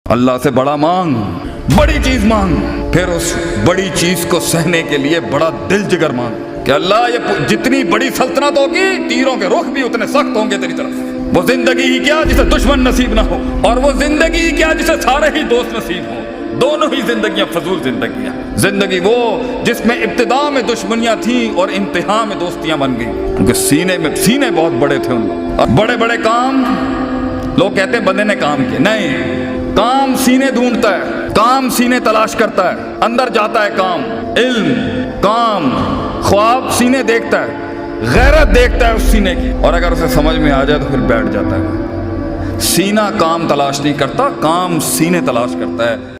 اللہ سے بڑا مانگ، بڑی چیز مانگ، پھر اس بڑی چیز کو سہنے کے لیے بڑا دل جگر مانگ کہ اللہ یہ جتنی بڑی سلطنت ہوگی تیروں کے رخ بھی اتنے سخت ہوں گے تیری طرف۔ وہ زندگی ہی کیا جسے دشمن نصیب نہ ہو، اور وہ زندگی ہی کیا جسے سارے ہی دوست نصیب ہوں۔ دونوں ہی زندگیاں فضول زندگیاں۔ زندگی وہ جس میں ابتدا میں دشمنیاں تھیں اور انتہا میں دوستیاں بن گئیں، کیونکہ سینے بہت بڑے تھے ان لوگ۔ اور بڑے بڑے کام لوگ کہتے ہیں بندے نے کام کیا، نہیں، کام سینے ڈھونڈتا ہے، کام سینے تلاش کرتا ہے، اندر جاتا ہے کام، علم، کام، خواب سینے دیکھتا ہے، غیرت دیکھتا ہے اس سینے کی، اور اگر اسے سمجھ میں آ جائے تو پھر بیٹھ جاتا ہے۔ سینہ کام تلاش نہیں کرتا، کام سینے تلاش کرتا ہے۔